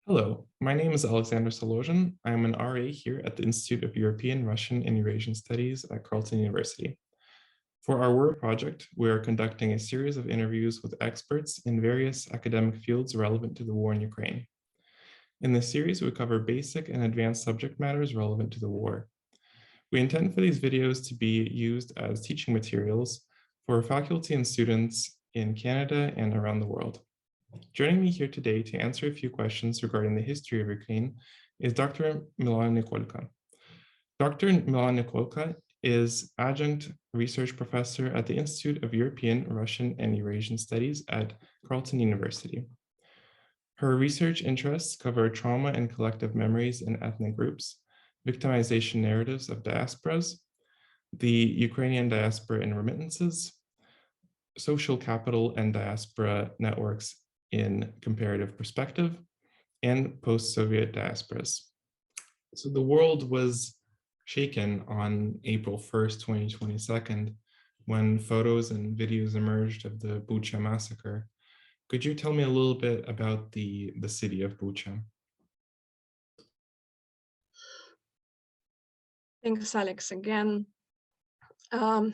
Hello, my name is Alexander Solozhin. I am an RA here at the Institute of European, Russian, and Eurasian Studies at Carleton University. For our work project, we are conducting a series of interviews with experts in various academic fields relevant to the war in Ukraine. In this series, we cover basic and advanced subject matters relevant to the war. We intend for these videos to be used as teaching materials for faculty and students in Canada and around the world. Joining me here today to answer a few questions regarding the history of Ukraine is Dr. Milana Nikolko. Dr. Milana Nikolko is adjunct research professor at the Institute of European, Russian, and Eurasian Studies at Carleton University. Her research interests cover trauma and collective memories in ethnic groups, victimization narratives of diasporas, the Ukrainian diaspora and remittances, social capital and diaspora networks in comparative perspective, and post-Soviet diasporas. So the world was shaken on April 1st, 2022, when photos and videos emerged of the Bucha massacre. Could you tell me a little bit about the city of Bucha? Thanks, Alex, again. We're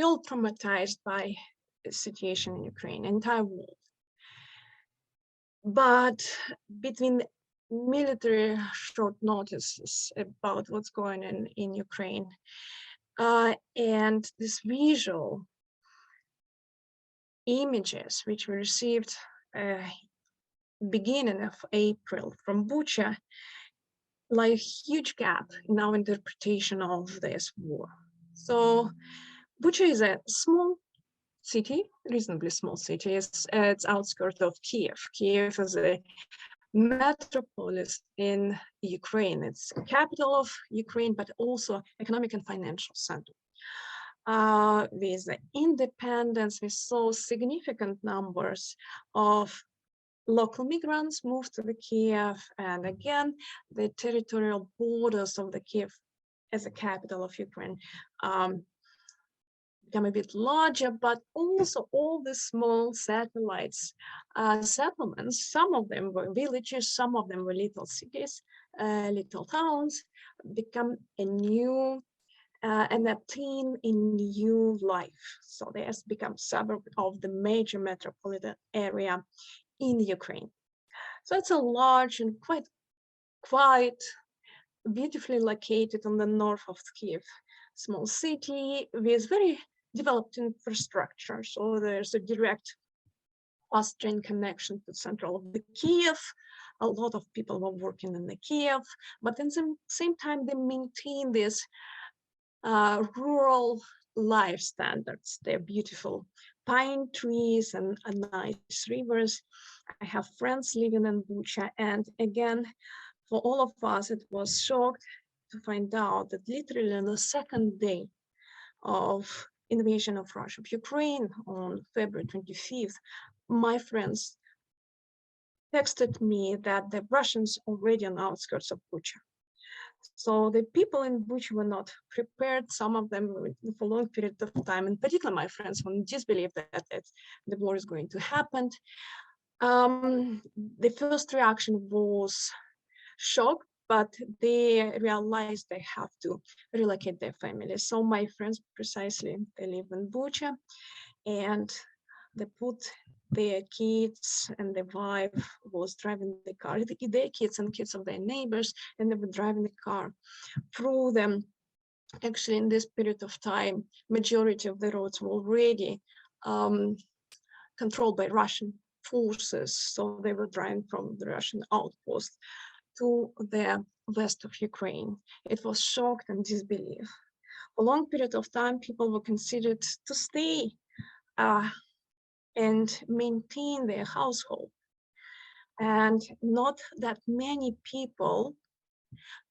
all traumatized by the situation in Ukraine, entire world. But between military short notices about what's going on in Ukraine and this visual images which we received beginning of April from Bucha, lie a huge gap in our interpretation of this war. So Bucha is a small city, reasonably small city. It's outskirts of Kiev. Kiev is a metropolis in Ukraine. It's the capital of Ukraine, but also economic and financial center. With the independence, we saw significant numbers of local migrants moved to the Kiev, and again, the territorial borders of the Kiev as a capital of Ukraine become a bit larger, but also all the small satellites, settlements, some of them were villages, some of them were little cities, little towns, become a new and obtain a new life. So they has become suburb of the major metropolitan area in Ukraine. So it's a large and quite beautifully located on the north of Kiev, small city with very developed infrastructure. So there's a direct fast train connection to central of the Kiev. A lot of people were working in the Kiev, but at the same time, they maintain this rural life standards. They're beautiful pine trees and nice rivers. I have friends living in Bucha, and again, for all of us, it was shocked to find out that literally on the second day of invasion of Russia of Ukraine on February 25th, my friends texted me that the Russians already on the outskirts of Bucha. So the people in Bucha were not prepared. Some of them for a long period of time, in particular my friends, who disbelieved that the war is going to happen. The first reaction was shock, but they realized they have to relocate their families. So my friends precisely, they live in Bucha, and they put their kids, and their wife was driving the car, their kids and kids of their neighbors, and they were driving the car through them. Actually, in this period of time, majority of the roads were already controlled by Russian forces. So they were driving from the Russian outpost to the west of Ukraine. It was shock and disbelief. For a long period of time, people were considered to stay and maintain their household. And not that many people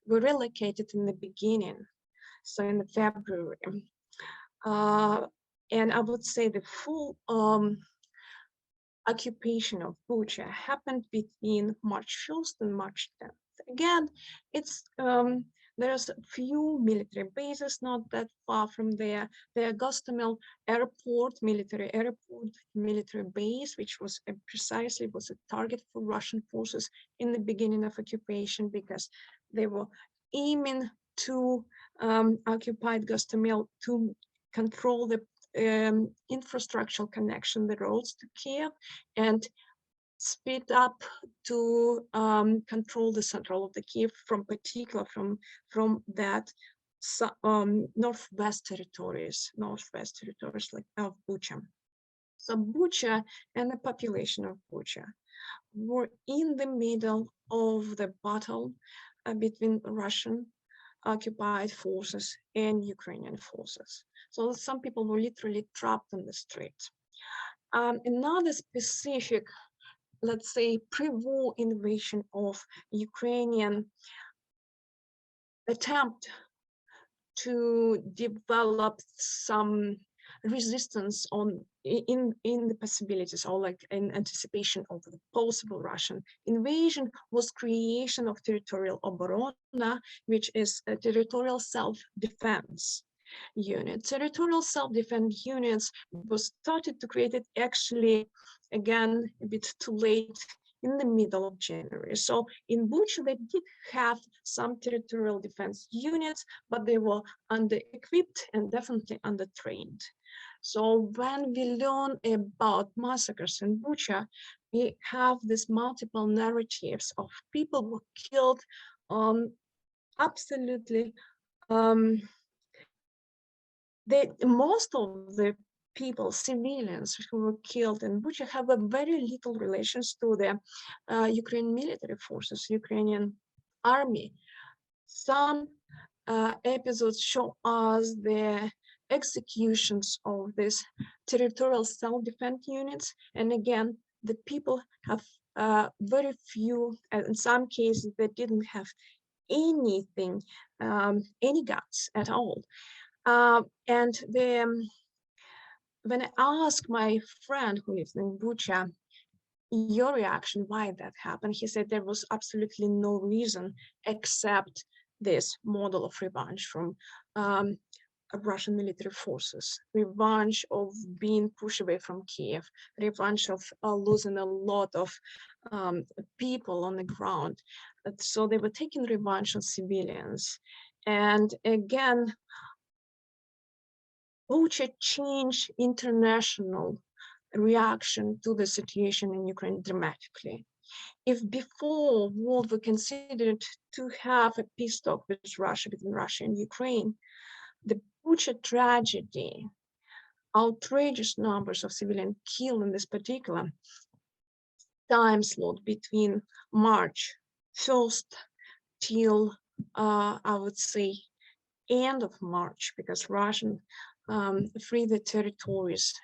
were relocated in the beginning, so in February. And I would say the full occupation of Bucha happened between March 1st and March 10th. Again, it's There's a few military bases not that far from there. The Gostomel Airport, military base, which was precisely was a target for Russian forces in the beginning of occupation, because they were aiming to occupied Gostomel to control the infrastructural connection, the roads to Kiev, and speed up to control the central of the Kiev, from that northwest territories like of Bucha. So Bucha and the population of Bucha were in the middle of the battle between Russian occupied forces and Ukrainian forces. So some people were literally trapped on the street. Another specific, let's say, pre-war invasion of Ukrainian attempt to develop some resistance in the possibilities, or like in anticipation of the possible Russian invasion, was creation of territorial obrona, which is a territorial self-defense unit. Territorial self-defense units was started to create it actually, again, a bit too late, in the middle of January. So in Bucha, they did have some territorial defense units, but they were under-equipped and definitely under-trained. So when we learn about massacres in Bucha, we have these multiple narratives of people who were killed absolutely. Most of the people, civilians who were killed in Bucha, have a very little relations to the Ukrainian military forces, Ukrainian army. Some episodes show us the executions of these territorial self-defense units, and again, the people have very few, in some cases, they didn't have anything, any guts at all. And when I asked my friend who lives in Bucha, your reaction, why that happened, he said there was absolutely no reason except this model of revenge from Russian military forces, revenge of being pushed away from Kiev, revenge of losing a lot of people on the ground. So they were taking revenge on civilians. And again, Bucha changed international reaction to the situation in Ukraine dramatically. If before war we considered to have a peace talk with Russia, between Russia and Ukraine, the Bucha tragedy, outrageous numbers of civilians killed in this particular time slot between March 1st till, I would say, end of March, because Russian freed the territories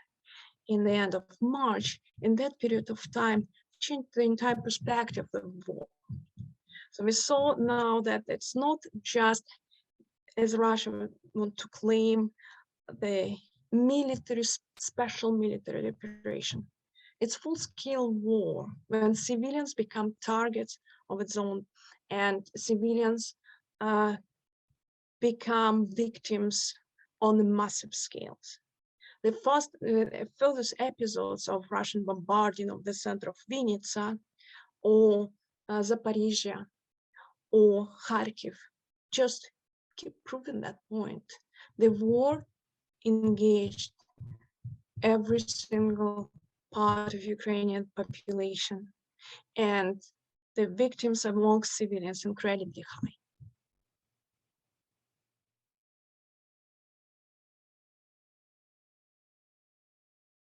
in the end of March. In that period of time, changed the entire perspective of the war. So we saw now that it's not just, as Russia want to claim, the special military operation. It's full-scale war when civilians become targets of its own, and civilians become victims on a massive scales. The furthest episodes of Russian bombarding of the center of Vinnytsia or Zaporizhia or Kharkiv just keep proving that point. The war engaged every single part of Ukrainian population, and the victims among civilians incredibly high.